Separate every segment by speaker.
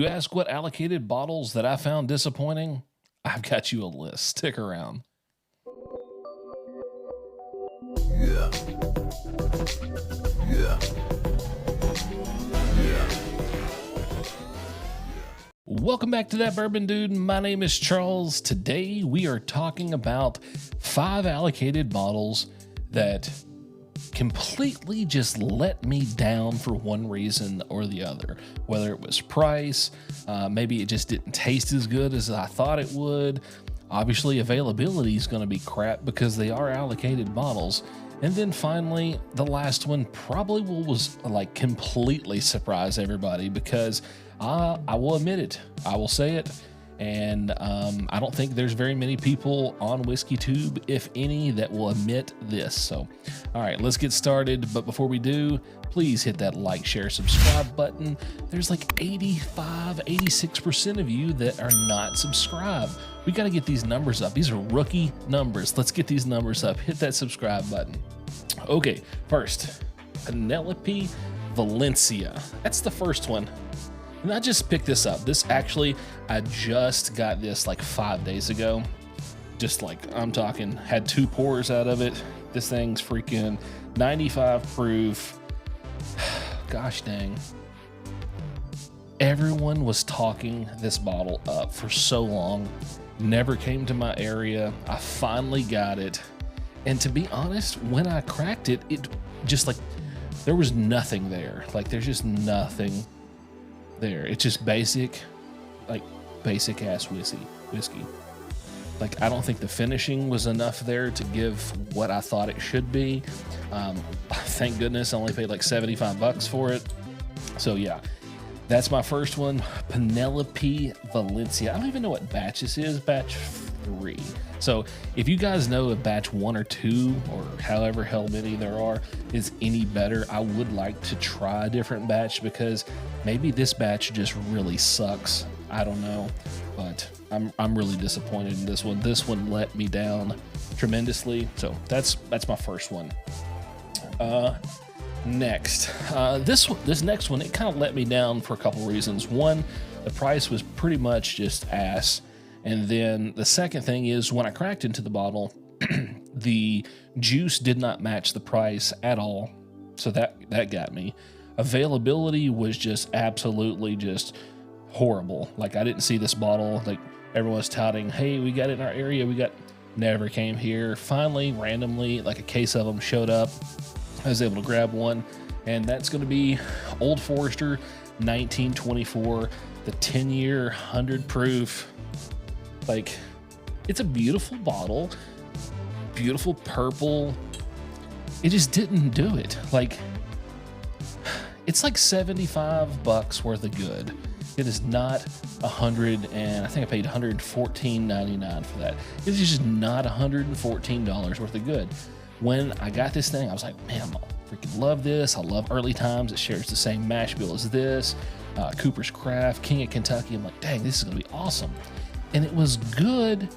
Speaker 1: You ask what allocated bottles that I found disappointing? I've got you a list. Stick around.
Speaker 2: Yeah. Yeah. Yeah.
Speaker 1: Welcome back to That Bourbon Dude. My name is Charles. Today we are talking about 5 allocated bottles that completely just let me down for one reason or the other. Whether it was price, maybe it just didn't taste as good as I thought it would. Obviously availability is going to be crap because they are allocated bottles. And then finally, the last one probably was like completely surprise everybody because I will admit it, I will say it, and I don't think there's very many people on WhiskeyTube, if any, that will admit this. So, all right, let's get started. But before we do, please hit that like, share, subscribe button. There's like 86% of you that are not subscribed. We got to get these numbers up. These are rookie numbers. Let's get these numbers up. Hit that subscribe button. Okay, first, Penelope Valencia. That's the first one. And I just picked this up. This actually, I just got this like 5 days ago. Just like, I'm talking, had 2 pours out of it. This thing's freaking 95 proof. Gosh dang. Everyone was talking this bottle up for so long. Never came to my area. I finally got it. And to be honest, when I cracked it, it just like, there was nothing there. Like, there's just nothing there. It's just basic, like basic ass whiskey. Like, I don't think the finishing was enough there to give what I thought it should be. Thank goodness I only paid like 75 bucks for it. So yeah, that's my first one, Penelope Valencia. I don't even know what batch this is, batch 3. So if you guys know if batch 1 or 2 or however hell many there are is any better, I would like to try a different batch because maybe this batch just really sucks. I don't know, but I'm really disappointed in this one. This one let me down tremendously. So that's my first one. Next, this next one, it kind of let me down for a couple reasons. One, the price was pretty much just ass. And then the second thing is when I cracked into the bottle, the juice did not match the price at all. So that got me. Availability was just absolutely just horrible. Like, I didn't see this bottle. Like, everyone's touting, hey, we got it in our area. Never came here. Finally, randomly, like a case of them showed up. I was able to grab one, and that's going to be Old Forester 1924, the 10-year 100 proof. Like, it's a beautiful bottle, beautiful purple. It just didn't do it. Like, it's like 75 bucks worth of good. It is not 100, and I think I paid $114.99 for that. It's just not $114 worth of good. When I got this thing, I was like, man, I freaking love this. I love Early Times. It shares the same mash bill as this. Cooper's Craft, King of Kentucky. I'm like, dang, this is gonna be awesome. And it was good,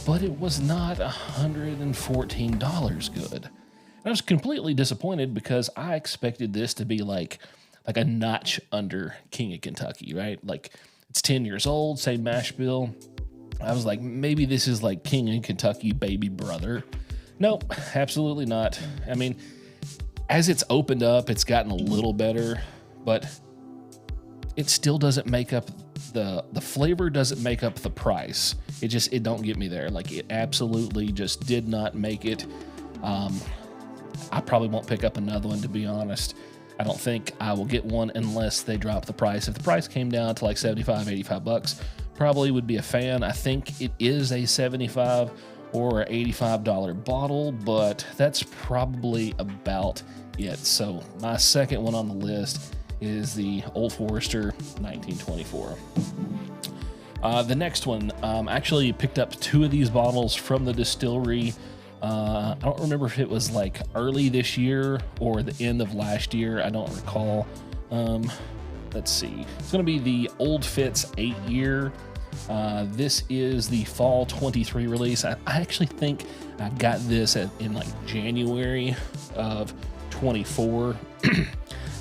Speaker 1: but it was not $114 good. And I was completely disappointed because I expected this to be like a notch under King of Kentucky, right? Like, it's 10 years old, same mash bill. I was like, maybe this is like King of Kentucky baby brother. Nope, absolutely not. I mean, as it's opened up, it's gotten a little better, but it still doesn't make up the flavor doesn't make up the price. It don't get me there. Like, it absolutely just did not make it. I probably won't pick up another one, to be honest. I don't think I will get one unless they drop the price. If the price came down to like 75, 85 bucks, probably would be a fan. I think it is a 75 or $85 bottle, but that's probably about it. So my second one on the list is the Old Forester 1924. The next one, actually picked up 2 of these bottles from the distillery. I don't remember if it was like early this year or the end of last year. I don't recall. Let's see. It's going to be the Old Fitz 8-year. This is the fall 23 release. I actually think I got this in like January of 24.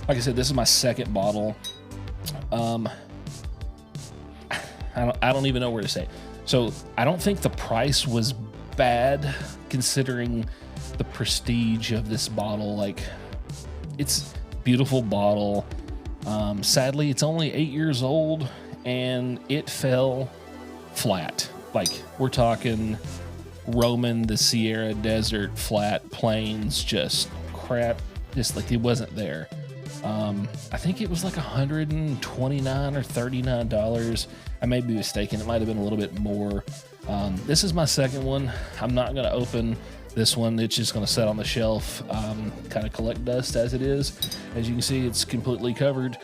Speaker 1: Like I said, this is my second bottle. I don't even know where to say. So I don't think the price was bad considering the prestige of this bottle. Like, it's a beautiful bottle. Sadly, it's only 8 years old and it fell flat. Like, we're talking roaming the Sierra Desert flat plains, just crap, just like it wasn't there. I think it was like $129 or $39. I may be mistaken. It might have been a little bit more. This is my second one. I'm not going to open this one. It's just going to sit on the shelf, kind of collect dust as it is. As you can see, it's completely covered.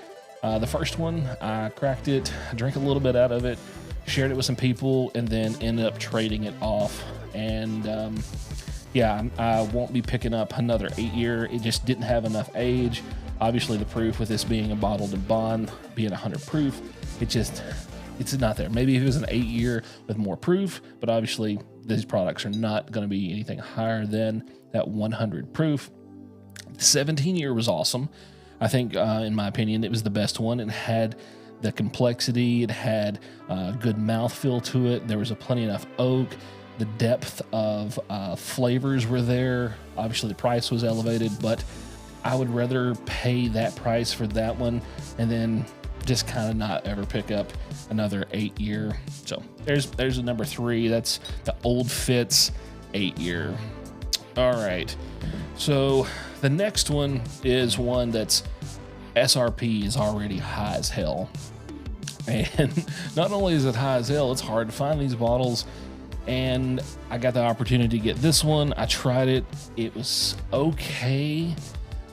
Speaker 1: The first one, I cracked it, drank a little bit out of it, shared it with some people, and then ended up trading it off. And yeah, I won't be picking up another 8-year. It just didn't have enough age. Obviously, the proof with this being a bottled in bond, being 100 proof, it's not there. Maybe if it was an 8-year with more proof, but obviously these products are not going to be anything higher than that 100 proof. The 17-year was awesome. I think, in my opinion, it was the best one. It had the complexity. It had good mouthfeel to it. There was plenty enough oak. The depth of flavors were there. Obviously, the price was elevated, but I would rather pay that price for that one and then just kind of not ever pick up another 8-year. So there's a number 3. That's the old Fitz 8-year. All right. So the next one is one that's SRP is already high as hell. And not only is it high as hell, it's hard to find these bottles. And I got the opportunity to get this one. I tried it. It was okay.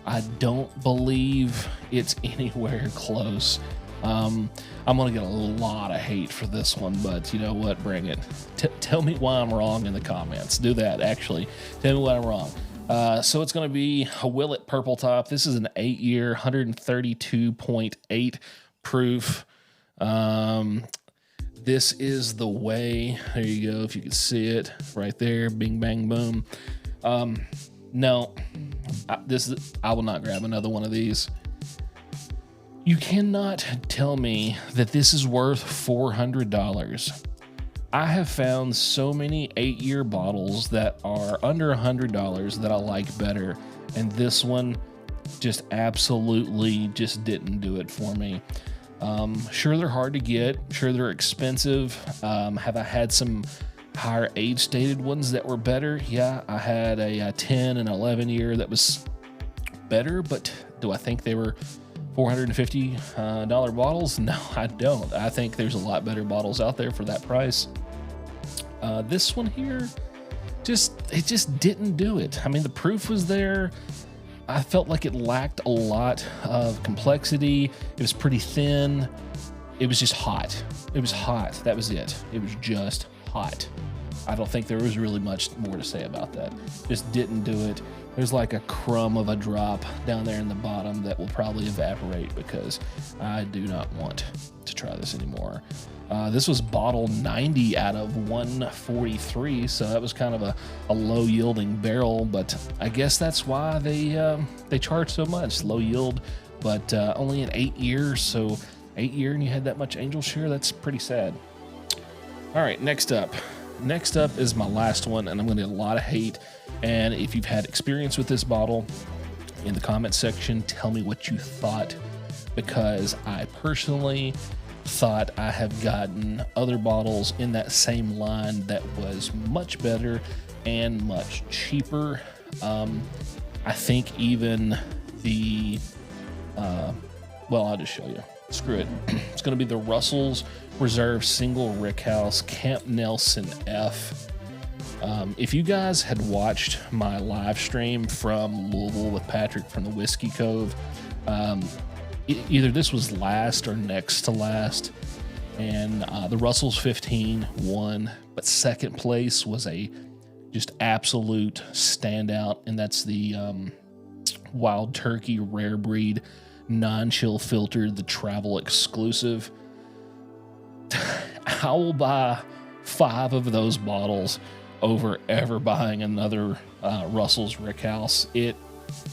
Speaker 1: I don't believe it's anywhere close. I'm going to get a lot of hate for this one, but you know what? Bring it. Tell me why I'm wrong in the comments. Do that, actually. Tell me why I'm wrong. So it's going to be a Willet Purple Top. This is an 8-year, 132.8 proof. This is the way. There you go. If you can see it right there. Bing, bang, boom. No, I will not grab another one of these. You cannot tell me that this is worth $400. I have found so many 8-year bottles that are under $100 that I like better, and this one just absolutely just didn't do it for me. Sure, they're hard to get. Sure, they're expensive. Have I had some higher age stated ones that were better? Yeah, I had a 10 and 11 year that was better, but do I think they were $450 bottles? No, I don't. I think there's a lot better bottles out there for that price. This one here, it just didn't do it. I mean, the proof was there. I felt like it lacked a lot of complexity. It was pretty thin. It was just hot. It was hot. That was it. It was just hot. I don't think there was really much more to say about that. Just didn't do it. There's like a crumb of a drop down there in the bottom that will probably evaporate because I do not want to try this anymore. This was bottle 90 out of 143, so that was kind of a low yielding barrel, but I guess that's why they charge so much. Low yield, but only in 8 years, so 8 year and you had that much angel share, that's pretty sad. All right, next up is my last one, and I'm gonna get a lot of hate. And if you've had experience with this bottle, in the comment section, tell me what you thought, because I personally thought I have gotten other bottles in that same line that was much better and much cheaper. I think even the, well, I'll just show you. Screw it. It's going to be the Russell's Reserve Single Rickhouse Camp Nelson F. If you guys had watched my live stream from Louisville with Patrick from the Whiskey Cove, either this was last or next to last, and the Russell's 15 won, but second place was a just absolute standout, and that's the Wild Turkey Rare Breed non-chill filtered, the travel exclusive. I will buy 5 of those bottles over ever buying another Russell's Rickhouse. It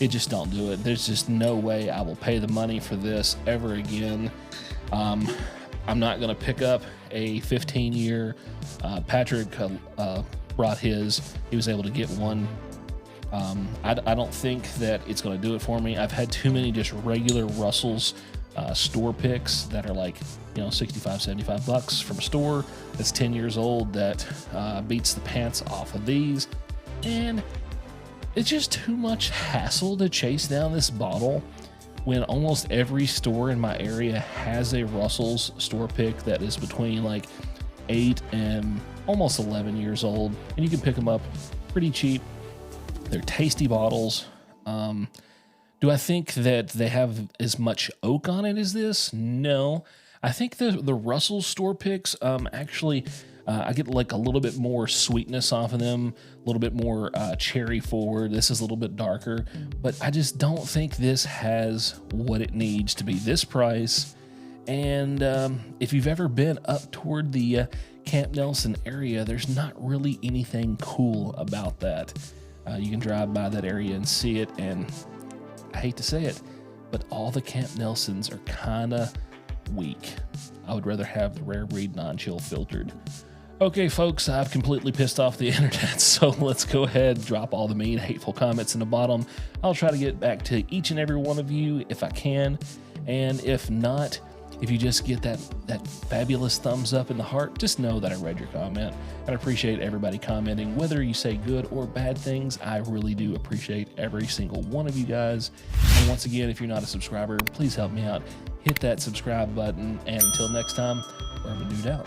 Speaker 1: just don't do it. There's just no way I will pay the money for this ever again. I'm not going to pick up a 15-year. Patrick brought his. He was able to get one. I don't think that it's going to do it for me. I've had too many just regular Russell's store picks that are like, you know, $65-$75 from a store that's 10 years old that beats the pants off of these. And it's just too much hassle to chase down this bottle when almost every store in my area has a Russell's store pick that is between like 8 and almost 11 years old. And you can pick them up pretty cheap. They're tasty bottles. Do I think that they have as much oak on it as this? No. I think the Russell store picks actually I get like a little bit more sweetness off of them, a little bit more cherry forward. This is a little bit darker, but I just don't think this has what it needs to be this price. And if you've ever been up toward the Camp Nelson area, there's not really anything cool about that. You can drive by that area and see it, and I hate to say it, but all the Camp Nelsons are kind of weak. I would rather have the rare breed non-chill filtered. Okay, folks, I've completely pissed off the internet, so let's go ahead, drop all the mean, hateful comments in the bottom. I'll try to get back to each and every one of you if I can, and if not, if you just get that fabulous thumbs up in the heart, just know that I read your comment. I appreciate everybody commenting, whether you say good or bad things. I really do appreciate every single one of you guys. And once again, if you're not a subscriber, please help me out. Hit that subscribe button, and until next time, Bourbon Dude out.